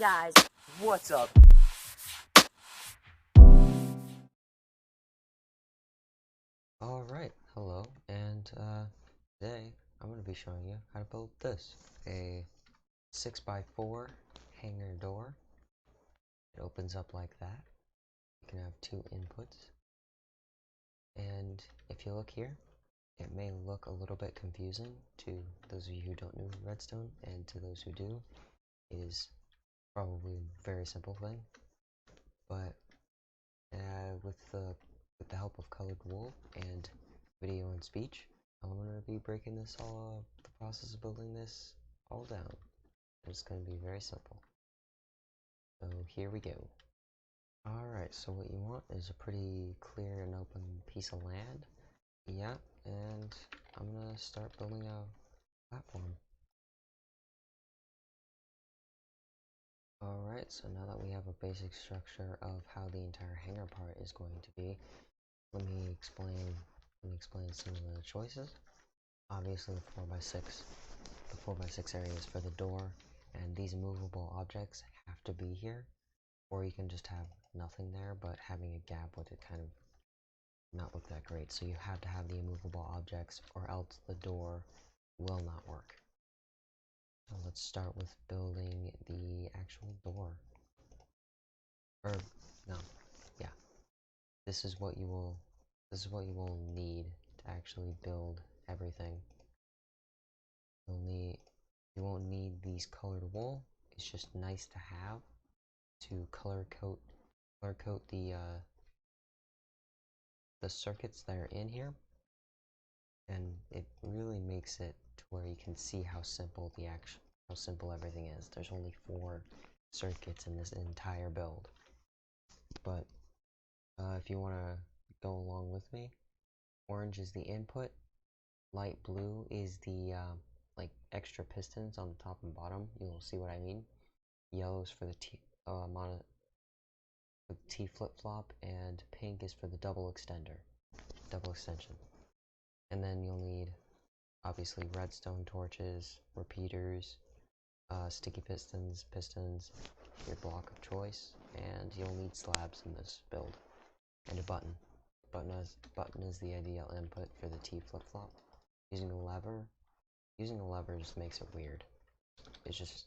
guys. What's up? Alright, hello, and today I'm going to be showing you how to build this. A 6x4 hanger door. It opens up like that. You can have two inputs. And if you look here, it may look a little bit confusing to those of you who don't know redstone, and to those who do, it is probably a very simple thing. But with the help of colored wool and video and speech, I'm going to be breaking this all up, the process of building this all down. It's going to be very simple. So here we go. Alright, so what you want is a pretty clear and open piece of land. Yeah, and I'm going to start building a platform. Alright, so now that we have a basic structure of how the entire hanger part is going to be, let me explain some of the choices. Obviously the 4x6 area is for the door, and these movable objects have to be here, or you can just have nothing there, but having a gap would kind of not look that great. So you have to have the immovable objects, or else the door will not work. So let's start with building the actual door. Or no, yeah. This is what you will need to actually build everything. You won't need these colored wool. It's just nice to have to color coat the circuits that are in here, and it really makes it to where you can see how simple everything is. There's only 4 circuits in this entire build, but if you want to go along with me, orange is the input, light blue is the like extra pistons on the top and bottom. You'll see what I mean. Yellow is for the T flip-flop, and pink is for the double extension. And then you'll need, obviously, redstone torches, repeaters, sticky pistons, your block of choice, and you'll need slabs in this build, and a button. Button is the ideal input for the T flip-flop. Using a lever just makes it weird. It's just,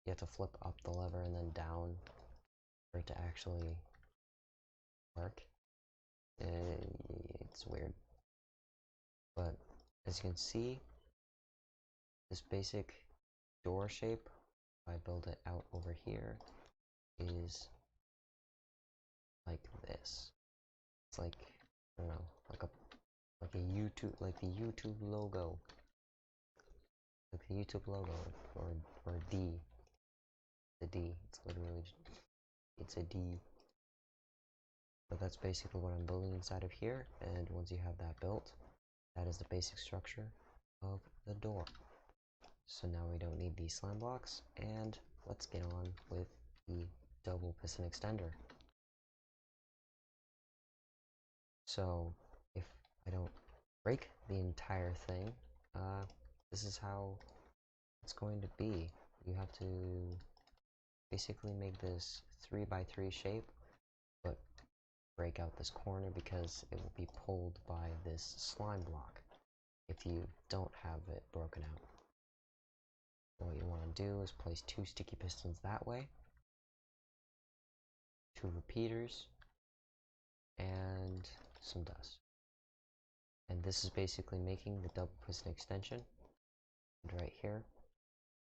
you have to flip up the lever and then down for it to actually work. It's weird. But as you can see, this basic door shape, if I build it out over here, is like this. It's like, I don't know, like the YouTube logo. Like the YouTube logo, or D. The D. It's literally, it's a D. But that's basically what I'm building inside of here, and once you have that built, that is the basic structure of the door. So now we don't need these slime blocks, and let's get on with the double piston extender. So if I don't break the entire thing, this is how it's going to be. You have to basically make this 3x3 shape, but break out this corner because it will be pulled by this slime block if you don't have it broken out. So what you want to do is place 2 sticky pistons that way, 2 repeaters, and some dust. And this is basically making the double piston extension. And right here,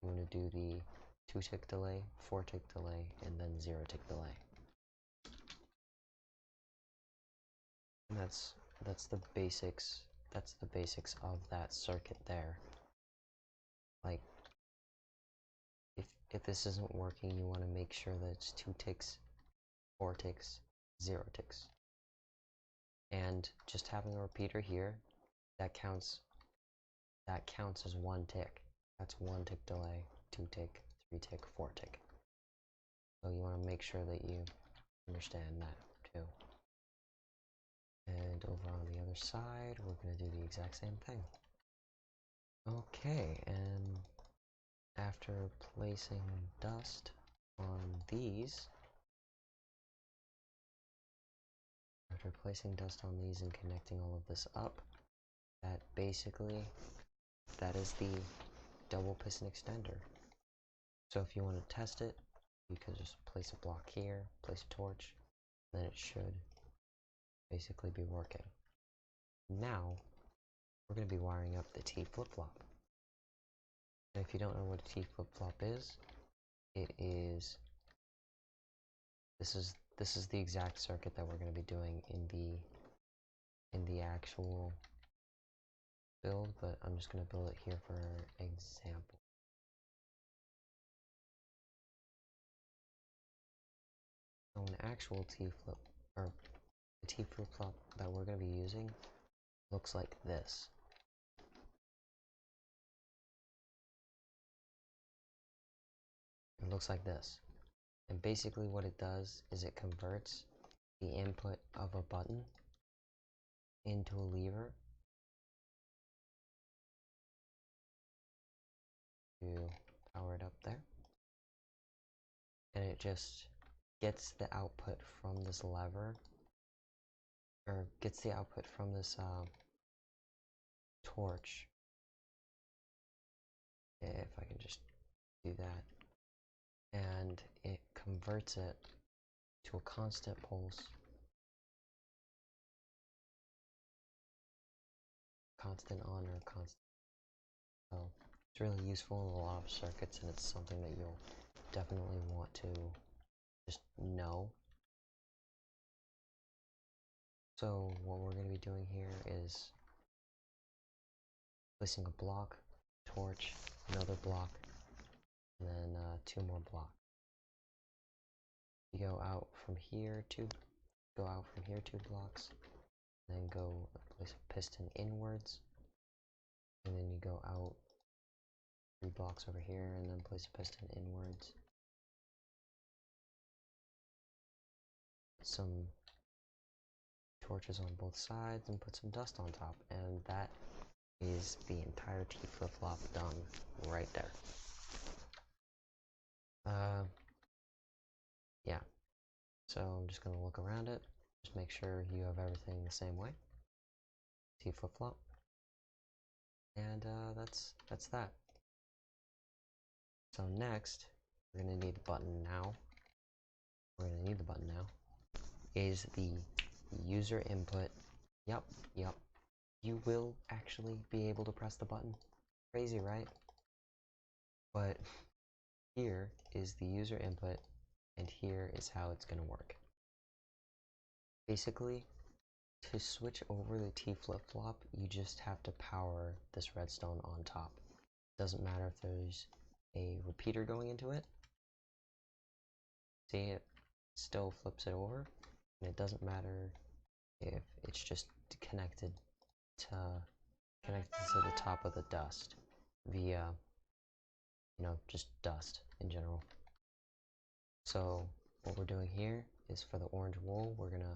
I'm going to do the 2-tick delay, 4-tick delay, and then 0-tick delay. And that's the basics. That's the basics of that circuit there. Like, if this isn't working, you want to make sure that it's 2 ticks, 4 ticks, 0 ticks. And just having a repeater here, that counts as 1 tick. That's 1 tick delay, 2 tick, 3 tick, 4 tick. So you want to make sure that you understand that too. And over on the other side, we're going to do the exact same thing. Okay, and after placing dust on these, after placing dust on these and connecting all of this up, that basically, that is the double piston extender. So if you want to test it, you can just place a block here, place a torch, then it should basically be working. Now, we're going to be wiring up the T flip-flop. And if you don't know what a T flip-flop is, this is the exact circuit that we're going to be doing in the actual build, but I'm just going to build it here for example. So an actual T-flip, or the T-flip-flop that we're going to be using looks like this. It looks like this. And basically what it does is it converts the input of a button into a lever to power it up there. And it just gets the output from this lever, or gets the output from this torch. If I can just do that. And it converts it to a constant pulse, constant on or constant. So it's really useful in a lot of circuits, and it's something that you'll definitely want to just know. So what we're going to be doing here is placing a block, torch, another block, and then 2 more blocks. You go out from here 2 blocks, and then go place a piston inwards, and then you go out 3 blocks over here, and then place a piston inwards. Some torches on both sides, and put some dust on top, and that is the entire T flip-flop done right there. Yeah, so I'm just gonna look around it, just make sure you have everything the same way. T flip-flop, and that's that. So next, we're gonna need the button now. Is the user input. Yep. You will actually be able to press the button. Crazy, right? But here is the user input, and here is how it's going to work. Basically, to switch over the T flip-flop, you just have to power this redstone on top. Doesn't matter if there's a repeater going into it. See, it still flips it over, and it doesn't matter if it's just connected to the top of the dust via, just dust in general. So what we're doing here is, for the orange wool, we're gonna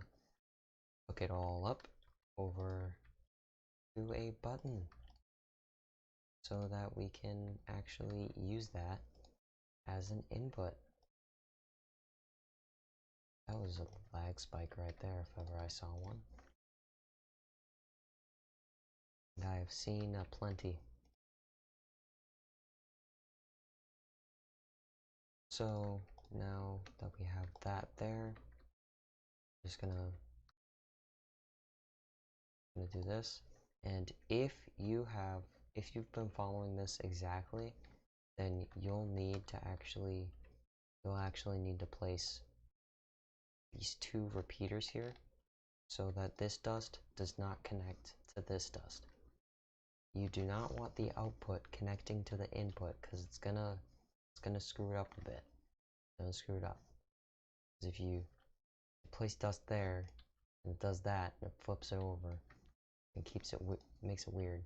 hook it all up over to a button so that we can actually use that as an input. That was a lag spike right there, if ever I saw one. And I have seen plenty. So now that we have that there, I'm just gonna do this. And if you've been following this exactly, then you'll actually need to place these 2 repeaters here so that this dust does not connect to this dust. You do not want the output connecting to the input, because it's gonna screw it up a bit. It's gonna screw it up. Because if you place dust there and it does that, and it flips it over and makes it weird.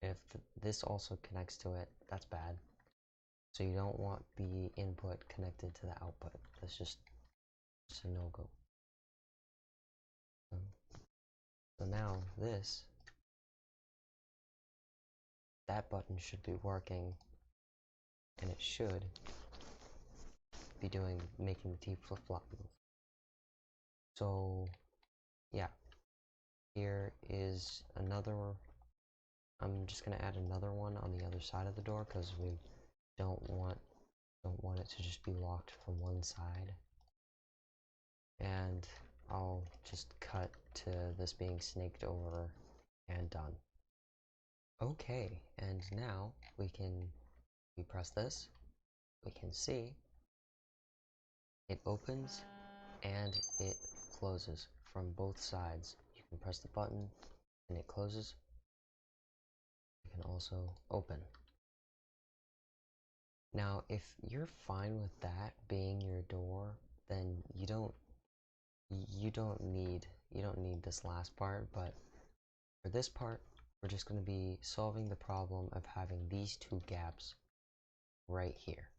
If this also connects to it, that's bad. So you don't want the input connected to the output. That's just a no-go. So now that button should be working, and it should be making the T flip-flop move. So, yeah. Here is another. I'm just gonna add another one on the other side of the door because we don't want it to just be locked from one side. And I'll just cut to this being snaked over and done. Okay, and now we press this, we can see it opens and it closes from both sides. You can press the button and it closes. You can also open. Now, if you're fine with that being your door, then you don't need this last part, but for this part, we're just going to be solving the problem of having these two gaps right here.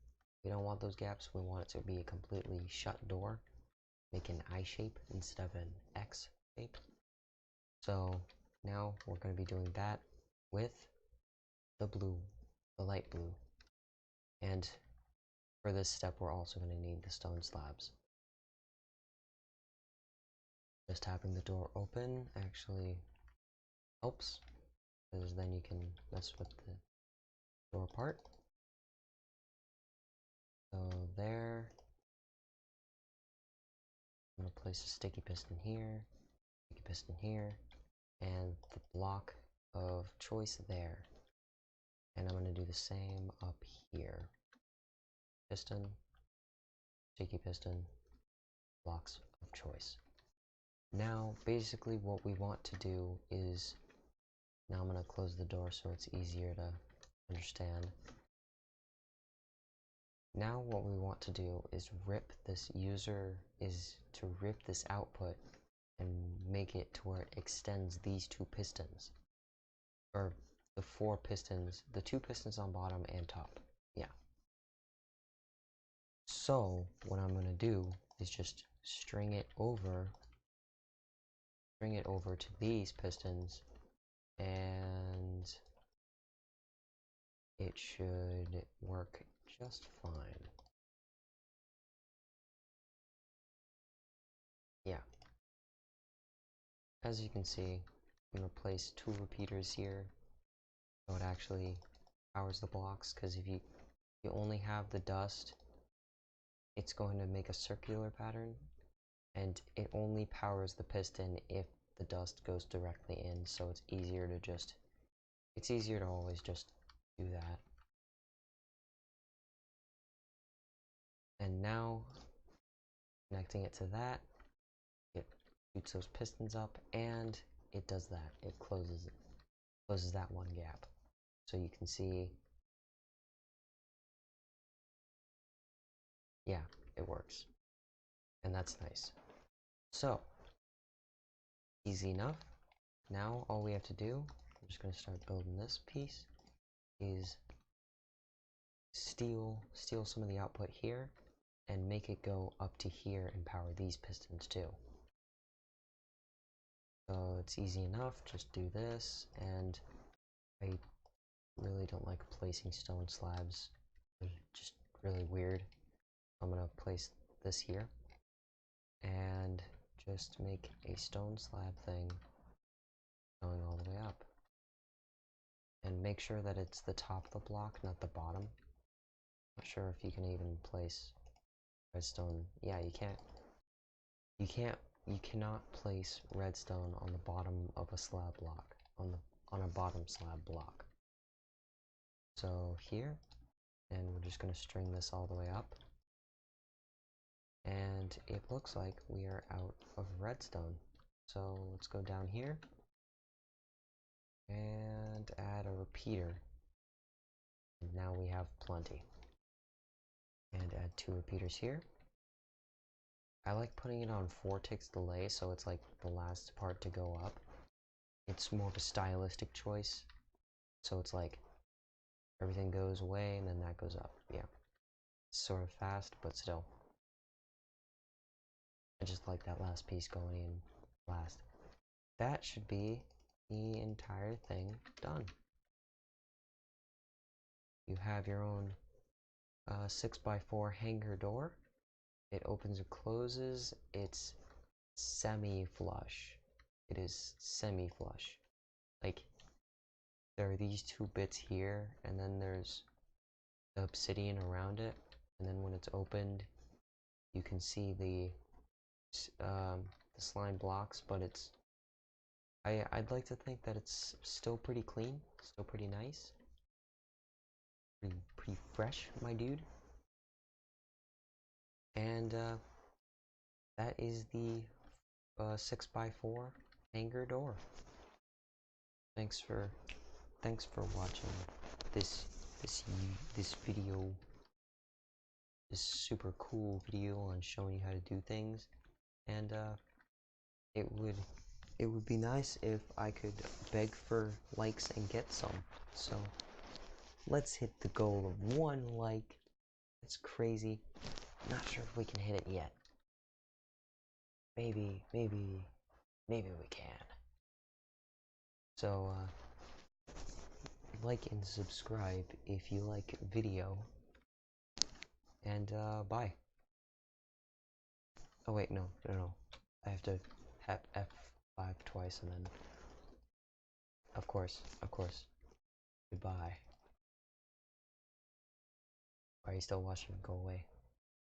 We don't want those gaps, we want it to be a completely shut door, make an I shape instead of an X shape. So now we're going to be doing that with the light blue. And for this step, we're also going to need the stone slabs. Just having the door open actually helps, because then you can mess with the door part. So there, I'm going to place a sticky piston here, and the block of choice there. And I'm going to do the same up here. Piston, sticky piston, blocks of choice. Now, basically what we want to do is, now I'm going to close the door so it's easier to understand. Now what we want to do is rip this output and make it to where it extends these two pistons. Or the four pistons, the two pistons on bottom and top. Yeah. So what I'm going to do is just string it over to these pistons, and it should work just fine. Yeah. As you can see, I'm going to place two repeaters here so it actually powers the blocks, because if you only have the dust, it's going to make a circular pattern, and it only powers the piston if the dust goes directly in, so it's easier to always just do that. And now, connecting it to that, it shoots those pistons up, and it does that. It closes that one gap. So you can see, yeah, it works. And that's nice. So, easy enough. Now all we have to do, I'm just going to start building this piece, is steal some of the output here and make it go up to here and power these pistons too. So it's easy enough, just do this, and I really don't like placing stone slabs. They're just really weird. I'm going to place this here and just make a stone slab thing going all the way up. And make sure that it's the top of the block, not the bottom. Not sure if you can even place redstone. Yeah, you can't. You cannot place redstone on the bottom of a slab block, on a bottom slab block. So here, and we're just going to string this all the way up. And it looks like we are out of redstone. So let's go down here and add a repeater. And now we have plenty. And add two repeaters here. I like putting it on 4 ticks delay, so it's like the last part to go up. It's more of a stylistic choice. So it's like everything goes away and then that goes up. Yeah. It's sort of fast, but still. I just like that last piece going in last. That should be the entire thing done. You have your own 6x4 hanger door, it opens and closes. It's semi-flush. It is semi-flush. Like, there are these two bits here, and then there's the obsidian around it, and then when it's opened, you can see the slime blocks, but I'd like to think that it's still pretty clean, still pretty nice, pretty fresh, my dude. And that is the 6x4 hanger door. Thanks for watching this this video, this super cool video on showing you how to do things. And it would be nice if I could beg for likes and get some. So let's hit the goal of 1 like. It's crazy. Not sure if we can hit it yet. Maybe we can. So like and subscribe if you like video. And bye. Oh wait, no. I have to have F5 twice and then of course. Goodbye. Why are you still watching? Go away.